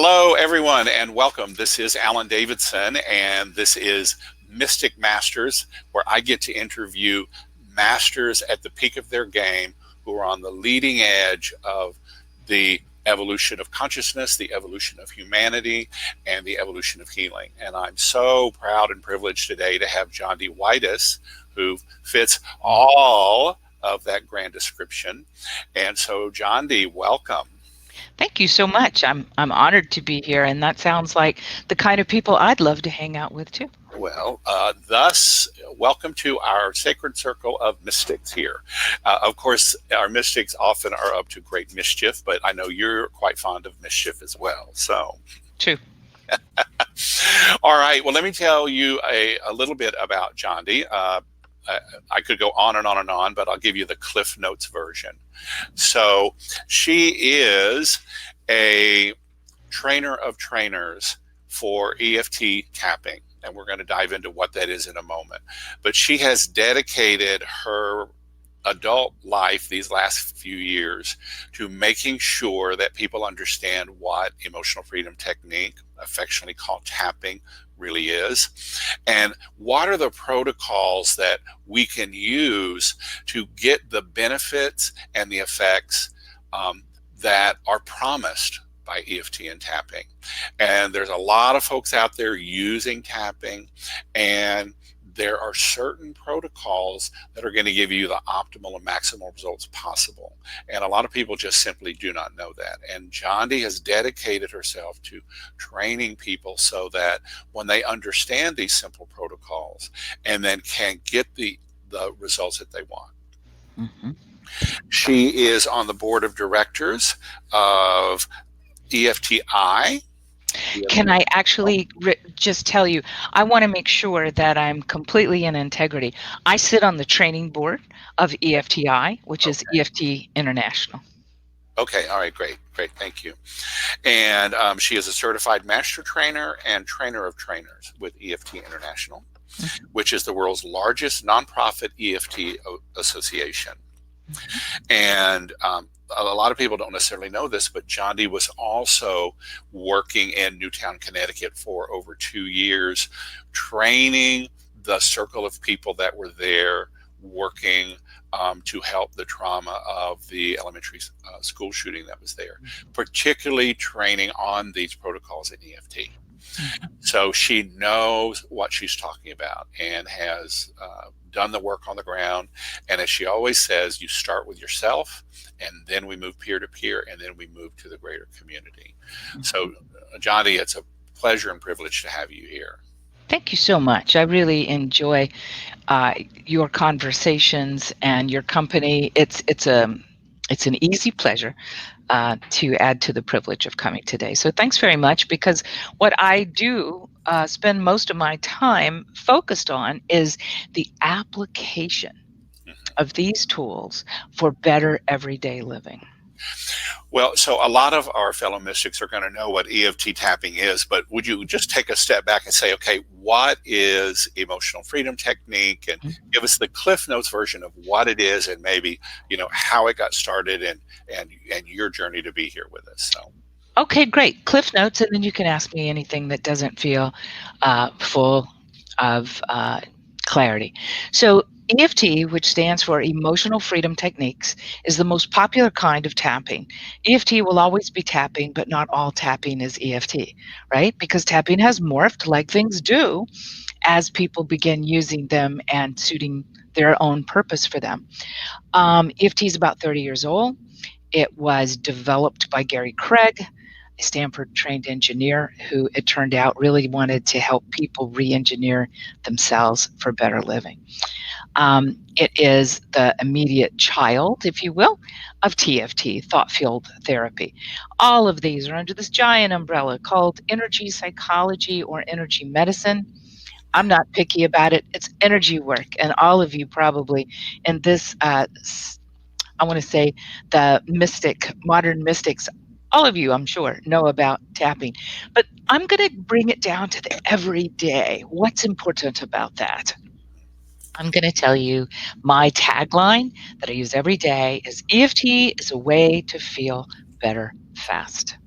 Hello, everyone, and welcome. This is Alan Davidson, and this is Mystic Masters, where I get to interview masters at the peak of their game who are on the leading edge of the evolution of consciousness, the evolution of humanity, and the evolution of healing. And I'm so proud and privileged today to have Jondi Whitis, who fits all of that grand description. And so, Jondi, welcome. Thank you so much. I'm honored to be here, and that sounds like the kind of people I'd love to hang out with too. Well, thus, welcome to our sacred circle of mystics here. Of course, our mystics often are up to great mischief, but I know you're quite fond of mischief as well. So, True. All right. Well, let me tell you a little bit about Jondi. I could go on and on and on, but I'll give you the Cliff Notes version. So she is a trainer of trainers for EFT tapping, and we're going to dive into what that is in a moment. But she has dedicated her adult life these last few years to making sure that people understand what emotional freedom technique, affectionately called tapping, really is, and what are the protocols that we can use to get the benefits and the effects that are promised by EFT and tapping. And there's a lot of folks out there using tapping, and there are certain protocols that are going to give you the optimal and maximal results possible. And a lot of people just simply do not know that. And Jondi has dedicated herself to training people so that when they understand these simple protocols and then can get the results that they want. Mm-hmm. She is on the board of directors of EFTI. Can I actually just tell you, I want to make sure that I'm completely in integrity. I sit on the training board of EFTI, which is EFT International. Okay, all right, great, thank you. And she is a certified master trainer and trainer of trainers with EFT International, which is the world's largest nonprofit EFT association. And a lot of people don't necessarily know this, but Jondi was also working in Newtown, Connecticut for over 2 years, training the circle of people that were there working to help the trauma of the elementary school shooting that was there, particularly training on these protocols in EFT. So she knows what she's talking about and has done the work on the ground. And as she always says, you start with yourself, and then we move peer to peer, and then we move to the greater community. So, Jondi, it's a pleasure and privilege to have you here. Thank you so much. I really enjoy your conversations and your company. It's an easy pleasure to add to the privilege of coming today. So thanks very much, because what I do spend most of my time focused on is the application of these tools for better everyday living. Well, so a lot of our fellow mystics are going to know what EFT tapping is, but would you just take a step back and say, okay, what is emotional freedom technique, and give us the Cliff Notes version of what it is, and maybe, how it got started and your journey to be here with us. So. Okay, great. Cliff Notes, and then you can ask me anything that doesn't feel full of clarity. So EFT, which stands for Emotional Freedom Techniques, is the most popular kind of tapping. EFT will always be tapping, but not all tapping is EFT, right? Because tapping has morphed like things do as people begin using them and suiting their own purpose for them. EFT is about 30 years old. It was developed by Gary Craig, a Stanford-trained engineer who, it turned out, really wanted to help people re-engineer themselves for better living. It is the immediate child, if you will, of TFT, thought field therapy. All of these are under this giant umbrella called energy psychology or energy medicine. I'm not picky about it. It's energy work. And all of you probably in this, I want to say the modern mystics, all of you, I'm sure, know about tapping. But I'm going to bring it down to the everyday. What's important about that? I'm going to tell you my tagline that I use every day is EFT is a way to feel better fast.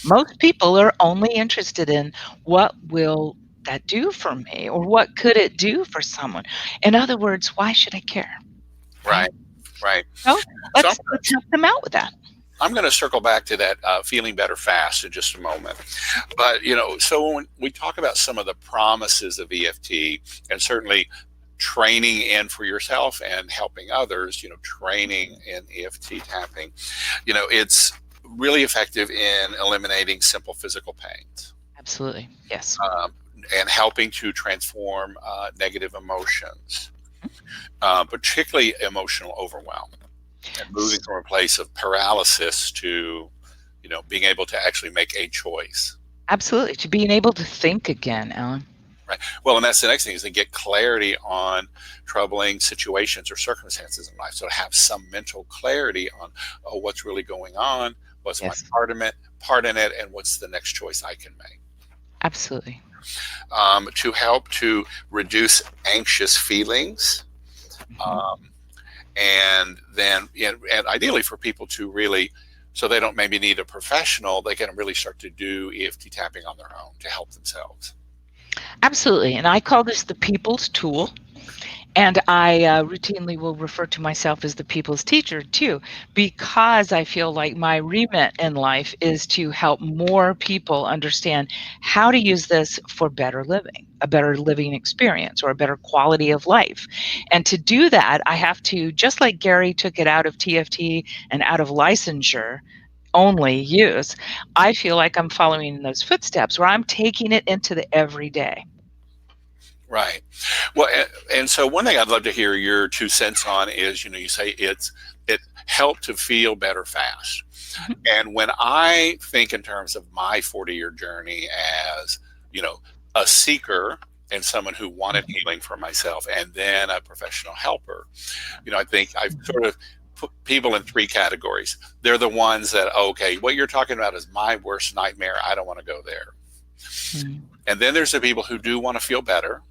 Most people are only interested in what will that do for me or what could it do for someone. In other words, why should I care, right? Right, right. So So let's help them out with that. I'm going to circle back to that feeling better fast in just a moment. But, so when we talk about some of the promises of EFT, and certainly training in for yourself and helping others, training in EFT tapping, it's really effective in eliminating simple physical pains, Absolutely. Yes. um, and helping to transform negative emotions, particularly emotional overwhelm, and moving from a place of paralysis to, being able to actually make a choice. Absolutely. To being able to think again, Alan. Right. Well, and that's the next thing is to get clarity on troubling situations or circumstances in life. So to have some mental clarity on, oh, what's really going on, what's my Yes. part in it, and what's the next choice I can make. Absolutely. To help to reduce anxious feelings, Mhm. um, and then and ideally for people to really, so they don't maybe need a professional, they can really start to do EFT tapping on their own to help themselves. Absolutely. And I call this the people's tool. And I routinely will refer to myself as the people's teacher too, because I feel like my remit in life is to help more people understand how to use this for better living, a better living experience, or a better quality of life. And to do that, I have to, just like Gary took it out of TFT and out of licensure only use, I feel like I'm following in those footsteps where I'm taking it into the everyday. Right. Well, and so one thing I'd love to hear your 2 cents on is, you say it helped to feel better fast. Mhm. And when I think in terms of my 40-year journey as, a seeker and someone who wanted Mhm. healing for myself and then a professional helper, I think I've Mhm. sort of put people in 3 categories. They're the ones that, okay, what you're talking about is my worst nightmare. I don't want to go there. Mhm. And then there's the people who do want to feel better.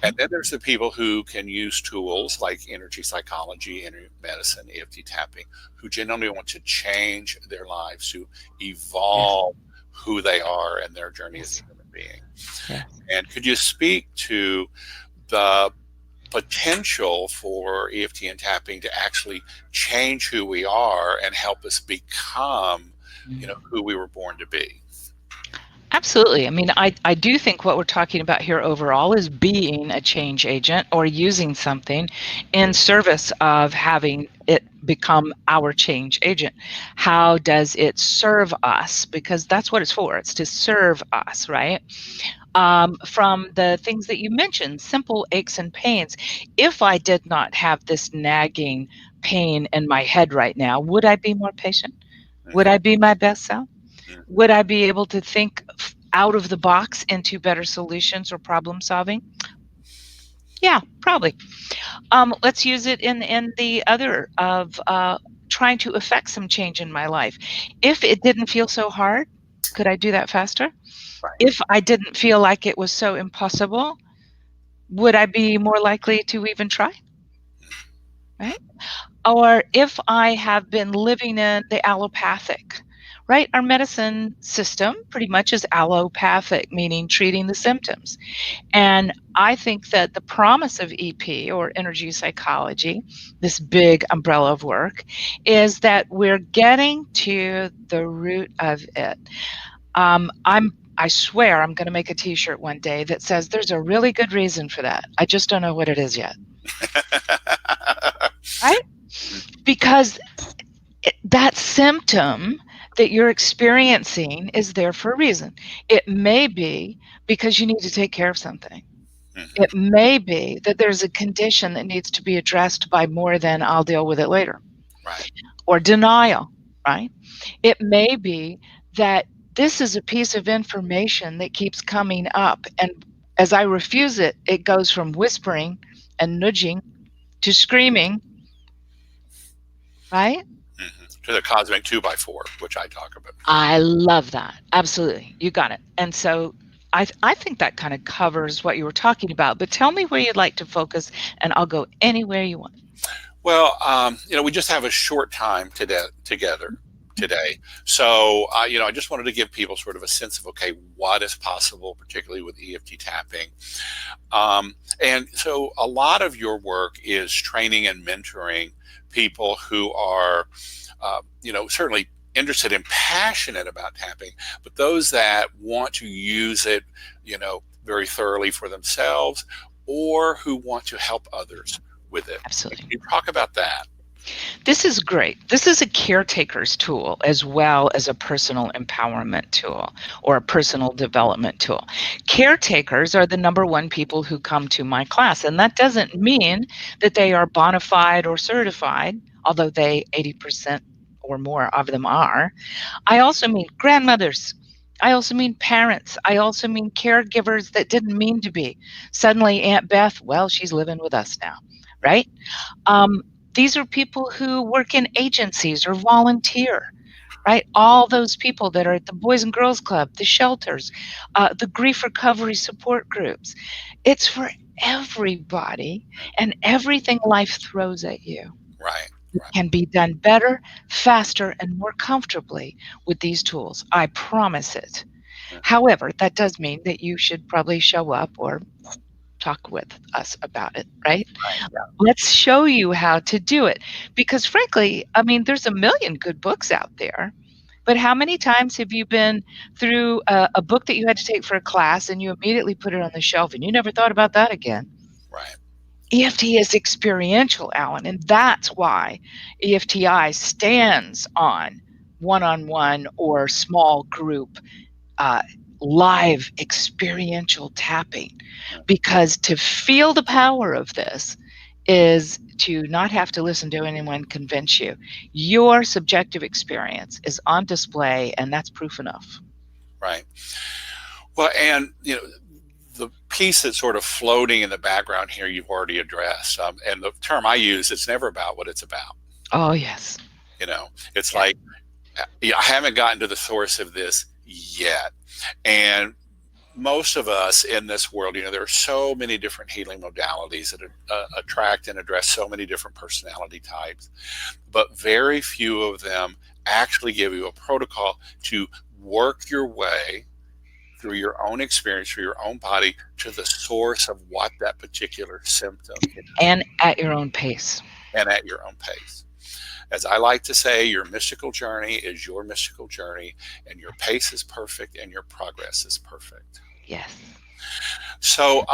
And Mhm. then there's the people who can use tools like energy psychology, energy medicine, EFT tapping, who genuinely want to change their lives, to Yes. evolve who they are and their journey as a Yes. human being. Yes. And could you speak to the potential for EFT and tapping to actually change who we are and help us become, Mm. who we were born to be? Absolutely. I mean, I do think what we're talking about here overall is being a change agent or using something in service of having it become our change agent. How does it serve us? Because that's what it's for. It's to serve us, right? From the things that you mentioned, simple aches and pains. If I did not have this nagging pain in my head right now, would I be more patient? Would I Mhm, be my best self? mhm. Would I be able to think out of the box into better solutions or problem solving? Yeah, probably. Let's use it in the other of trying to affect some change in my life. If it didn't feel so hard, could I do that faster? Right. If I didn't feel like it was so impossible, would I be more likely to even try? Right? Or if I have been living in the allopathic, right? Our medicine system pretty much is allopathic, meaning treating the symptoms. And I think that the promise of EP or energy psychology, this big umbrella of work, is that we're getting to the root of it. I swear I'm going to make a T-shirt one day that says there's a really good reason for that. I just don't know what it is yet. Right? Because that symptom that you're experiencing is there for a reason. It may be because you need to take care of something. It Mhm. may be that there's a condition that needs to be addressed by more than I'll deal with it later, Right. or denial, right? It may be that this is a piece of information that keeps coming up. And as I refuse it, it goes from whispering and nudging to screaming, right? To the cosmic 2x4, which I talk about. I love that. Absolutely. You got it. And so I think that kind of covers what you were talking about. But tell me where you'd like to focus, and I'll go anywhere you want. Well, we just have a short time together today. So, I just wanted to give people sort of a sense of, okay, what is possible, particularly with EFT tapping. And so a lot of your work is training and mentoring people who are, certainly interested and passionate about tapping, but those that want to use it, very thoroughly for themselves, or who want to help others with it. Can Absolutely. you talk about that? This is great. This is a caretaker's tool as well as a personal empowerment tool or a personal development tool. Caretakers are the number one people who come to my class, and that doesn't mean that they are bona fide or certified, although 80% or more of them are. I also mean grandmothers. I also mean parents. I also mean caregivers that didn't mean to be. Suddenly, Aunt Beth, well, she's living with us now, right? Um, these are people who work in agencies or volunteer, right? All those people that are at the Boys and Girls Club, the shelters, the grief recovery support groups. It's for everybody and everything life throws at you. Right, It right. can be done better, faster, and more comfortably with these tools. I promise it. However, that does mean that you should probably show up or talk with us about it, right? Right, yeah, Let's show you how to do it. Because frankly, I mean, there's a million good books out there. But how many times have you been through a book that you had to take for a class and you immediately put it on the shelf and you never thought about that again? right, EFT is experiential, Alan, and that's why EFTI stands on one or small group uh, live experiential tapping, because to feel the power of this is to not have to listen to anyone convince you. Your subjective experience is on display, and that's proof enough. right. Well, and the piece that's sort of floating in the background here, you've already addressed. And the term I use, it's never about what it's about. Oh, yes. It's Yes. like, I haven't gotten to the source of this yet. And most of us in this world, there are so many different healing modalities that attract and address so many different personality types, but very few of them actually give you a protocol to work your way through your own experience, through your own body, to the source of what that particular symptom is, And at your own pace. and at your own pace. As I like to say, your mystical journey is your mystical journey, and your pace is perfect, and your progress is perfect. Yes. So,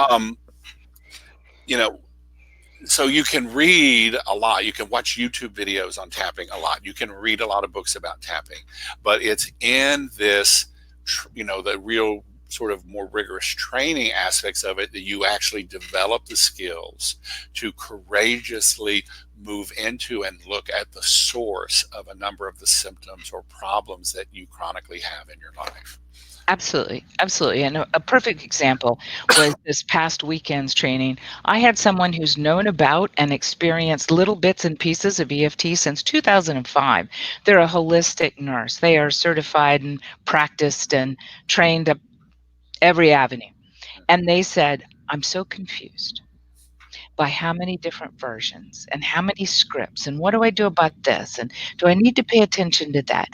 you know, so you can read a lot. You can watch YouTube videos on tapping a lot. You can read a lot of books about tapping, but it's in this, the real sort of more rigorous training aspects of it that you actually develop the skills to courageously move into and look at the source of a number of the symptoms or problems that you chronically have in your life. Absolutely, absolutely, and a perfect example was this past weekend's training. I had someone who's known about and experienced little bits and pieces of EFT since 2005. They're a holistic nurse. They are certified and practiced and trained up every avenue, and they said, "I'm so confused by how many different versions and how many scripts, and what do I do about this, and do I need to pay attention to that?"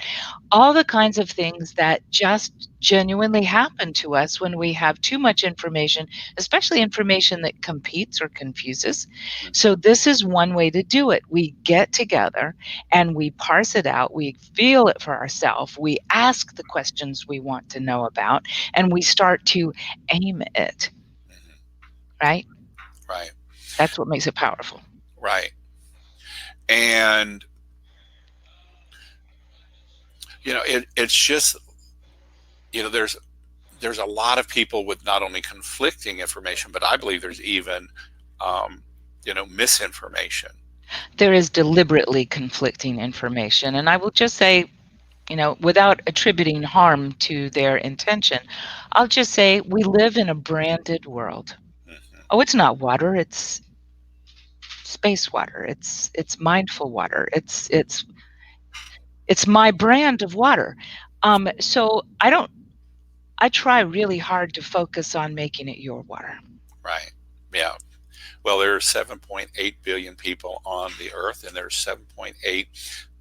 All the kinds of things that just genuinely happen to us when we have too much information, especially information that competes or confuses. So this is one way to do it. We get together and we parse it out, we feel it for ourselves, we ask the questions we want to know about, and we start to aim it, right? Right, That's what makes it powerful. right. And it's just, there's a lot of people with not only conflicting information, but I believe there's even misinformation. There is deliberately conflicting information, and I will just say, without attributing harm to their intention, I'll just say we live in a branded world. Hmm. Oh, it's not water, it's space water. It's mindful water. It's my brand of water. So I try really hard to focus on making it your water. Right. Yeah. Well, there are 7.8 billion people on the earth, and there's 7.8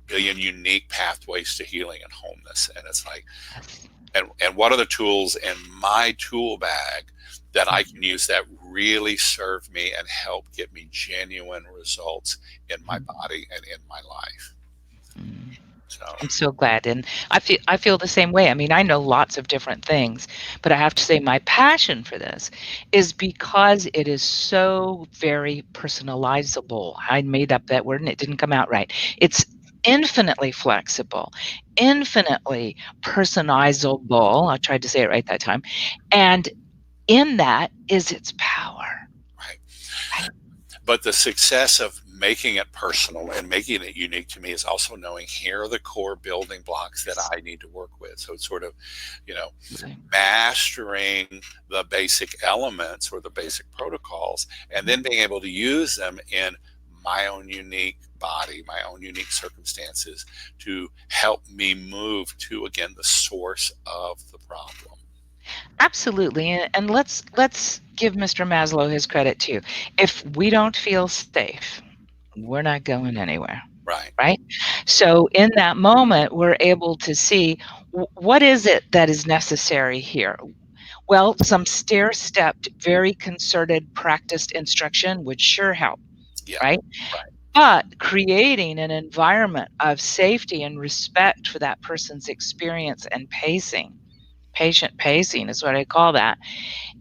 billion unique pathways to healing and wholeness. And it's like, Yes. and what are the tools in my tool bag that I can Mhm. use that really serve me and help give me genuine results in my Mhm. body and in my life? Mm. So, I'm so glad, and I feel the same way. I mean, I know lots of different things, but I have to say my passion for this is because it is so very personalizable. I made up that word and it didn't come out right. It's infinitely flexible, infinitely personalizable. I tried to say it right that time. And in that is its power, right. right? But the success of making it personal and making it unique to me is also knowing here are the core building blocks that I need to work with. So it's sort of, you know, Absolutely. mastering the basic elements or the basic protocols, and Mhm. then being able to use them in my own unique body, my own unique circumstances to help me move to, again, the source of the problem. Absolutely, and let's give Mr. Maslow his credit too. If we don't feel safe, we're not going anywhere, Right. right? So in that moment, we're able to see what is it that is necessary here? Well, some stair-stepped, very concerted, practiced instruction would sure help, Yeah. right? Right. But creating an environment of safety and respect for that person's experience and pacing, patient pacing is what I call that,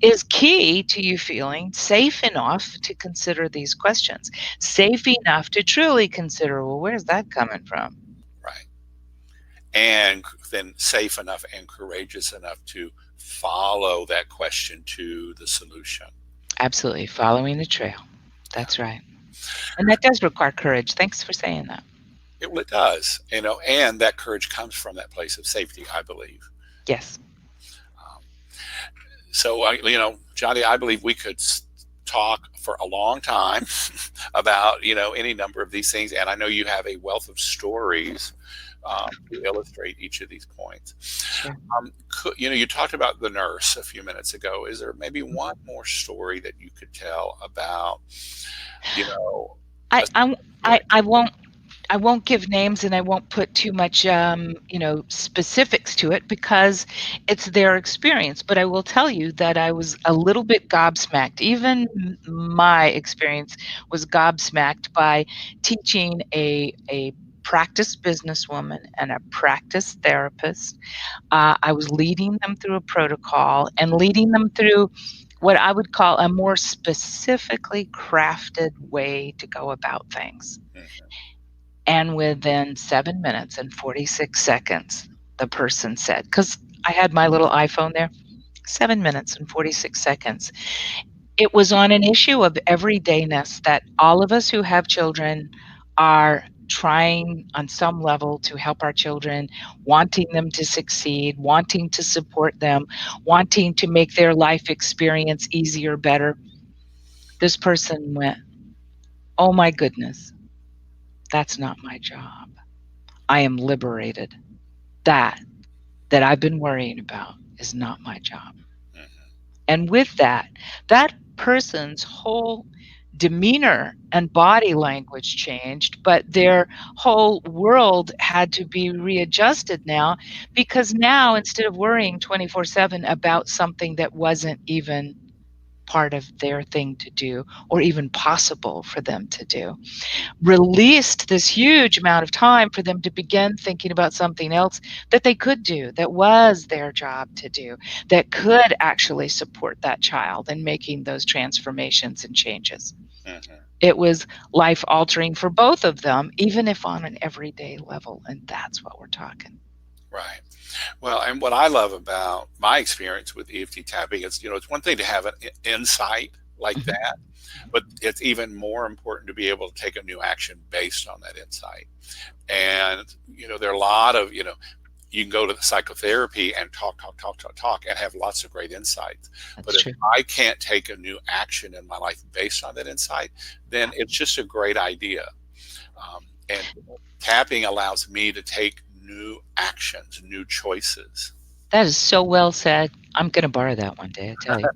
is key to you feeling safe enough to consider these questions, safe enough to truly consider, well, where's that coming from? Right. And then safe enough and courageous enough to follow that question to the solution. Absolutely, following the trail. Yeah. That's right. And that does require courage. Thanks for saying that. Well, it does, and that courage comes from that place of safety, I believe. Yes. Um, so, Johnny, I believe we could talk for a long time about, any number of these things. And I know you have a wealth of stories to illustrate each of these points. Sure. You talked about the nurse a few minutes ago. Is there maybe one more story that you could tell about, you know, I a I I situation? I won't I won't give names and I won't put too much, specifics to it because it's their experience. But I will tell you that I was a little bit gobsmacked. Even my experience was gobsmacked by teaching a practiced businesswoman and a practiced therapist. I was leading them through a protocol and leading them through what I would call a more specifically crafted way to go about things. Mhm. And within 7 minutes and 46 seconds, the person said, because I had my little iPhone there, 7 minutes and 46 seconds. It was on an issue of everydayness that all of us who have children are trying on some level to help our children, wanting them to succeed, wanting to support them, wanting to make their life experience easier, better. This person went, "Oh my goodness, that's not my job. I am liberated. That that I've been worrying about is not my job." Mhm. And with that, that person's whole demeanor and body language changed, but their whole world had to be readjusted now because now instead of worrying 24/7 about something that wasn't even part of their thing to do or even possible for them to do, released this huge amount of time for them to begin thinking about something else that they could do, that was their job to do, that could actually support that child in making those transformations and changes. Mhm. It was life altering for both of them, even if on an everyday level. And that's what we're talking. Right. Well, and what I love about my experience with EFT tapping is, it's one thing to have an insight like Mhm. that, but it's even more important to be able to take a new action based on that insight. And, there are a lot of, you can go to the psychotherapy and talk, talk, talk, talk, talk, and have lots of great insights. But That's if true. I can't take a new action in my life based on that insight, then it's just a great idea. And tapping allows me to take new actions, new choices. That is so well said. I'm going to borrow that one day, I tell you.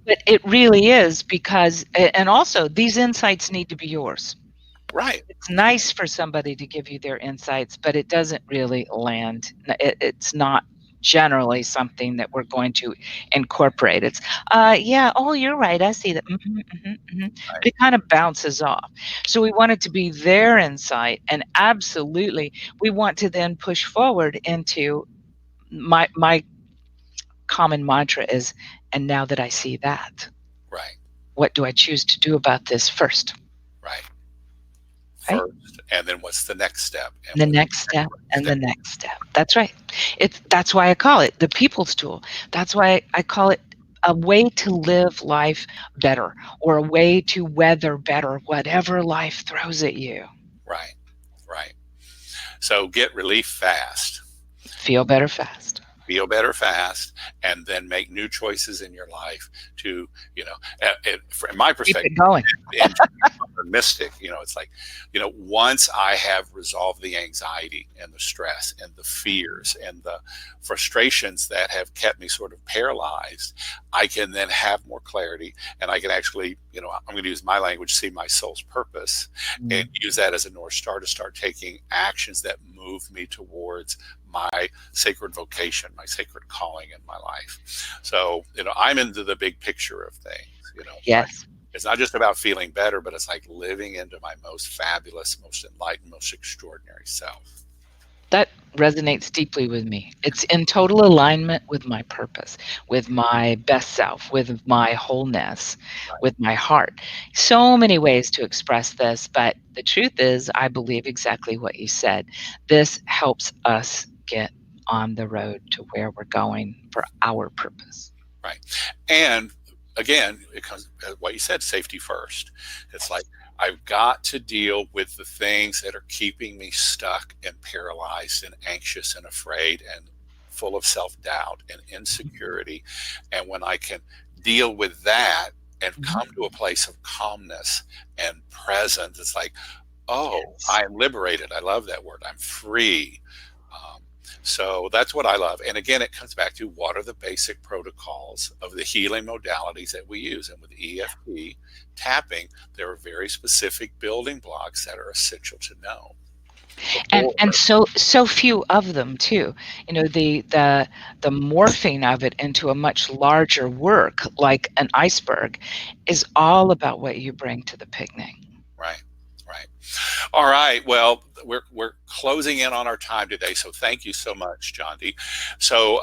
But it really is because, and also these insights need to be yours. Right. It's nice for somebody to give you their insights, but it doesn't really land. It's not generally something that we're going to incorporate. It's, yeah, oh, you're right. I see that. But Right. it kind of bounces off. So we want it to be their insight, and absolutely, we want to then push forward into my common mantra is, and now that I see that, Right. what do I choose to do about this first? Right. Right? First, and then what's the next step, and The what's next the next step right and step. the next step. That's right. That's why I call it the people's tool. That's why I call it a way to live life better, or a way to weather better whatever life throws at you. Right. Right. So get relief fast. Feel better fast. Feel better fast, and then make new choices in your life to, from my Keep perspective, it going. and mystic, it's like, once I have resolved the anxiety and the stress and the fears and the frustrations that have kept me sort of paralyzed, I can then have more clarity, and I can actually, I'm going to use my language, see my soul's purpose, and Mm. use that as a North Star to start taking actions that move me towards my sacred vocation, my sacred calling in my life. So, I'm into the big picture of things, Yes. it's not just about feeling better, but it's like living into my most fabulous, most enlightened, most extraordinary self. That resonates deeply with me. It's in total alignment with my purpose, with my best self, with my wholeness, Right. with my heart. So many ways to express this, but the truth is, I believe exactly what you said. This helps us get on the road to where we're going for our purpose. Right. And again, it comes what you said, safety first. It's like I've got to deal with the things that are keeping me stuck and paralyzed and anxious and afraid and full of self-doubt and insecurity. And when I can deal with that and Mhm. come to a place of calmness and presence, it's like, oh, Yes. I'm liberated. I love that word. I'm free. Um, so that's what I love. And again, it comes back to what are the basic protocols of the healing modalities that we use. And with EFT tapping, there are very specific building blocks that are essential to know And before. so few of them too. You know, the morphing of it into a much larger work, like an iceberg, is all about what you bring to the picnic. Right. Right. All right. Well, we're closing in on our time today. So thank you so much, Jondi. So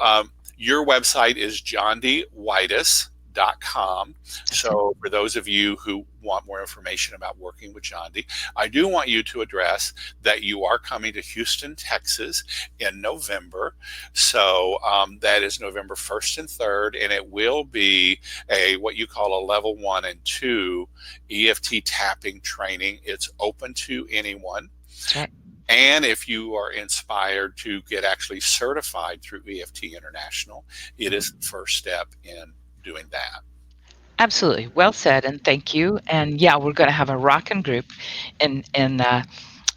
your website is jondiwhitis.com. That's it. So for those of you who want more information about working with Jondi, I do want you to address that you are coming to Houston, Texas in November. So that is November 1st and 3rd, and it will be a what you call a level 1 and 2 EFT tapping training. It's open to anyone. That's right. And if you are inspired to get actually certified through EFT International, it Mhm. is the first step in doing that. Absolutely. Well said, and thank you. And yeah, we're gonna have a rocking group in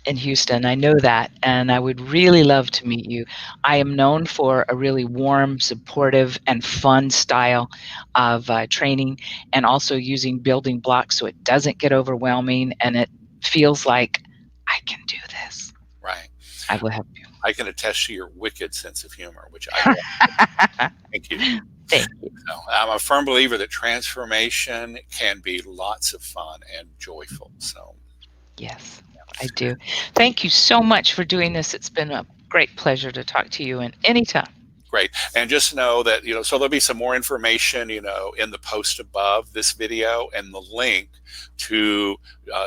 Houston. I know that, and I would really love to meet you. I am known for a really warm, supportive, and fun style of training, and also using building blocks so it doesn't get overwhelming and it feels like I can do this. Right. I will help you. I can attest to your wicked sense of humor, which I love. Thank you. Thank you. So I'm a firm believer that transformation can be lots of fun and joyful. So Yes, I do. Thank you so much for doing this. It's been a great pleasure to talk to you, and anytime. great. And just know that, so there'll be some more information, in the post above this video, and the link to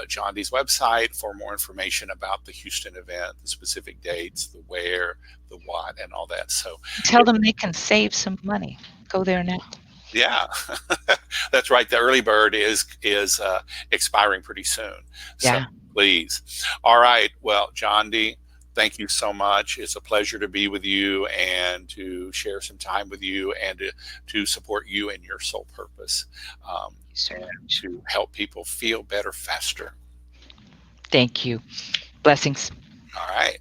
Jondi's website for more information about the Houston event, the specific dates, the where, the what, and all that. So, Tell them they can save some money. Go there now. yeah, that's right. The early bird is expiring pretty soon. So Yeah. please. All right. Well, Jondi, thank you so much. It's a pleasure to be with you and to share some time with you and to support you and your soul purpose, Thank you so and much. to help people feel better faster. Thank you. Blessings. All right.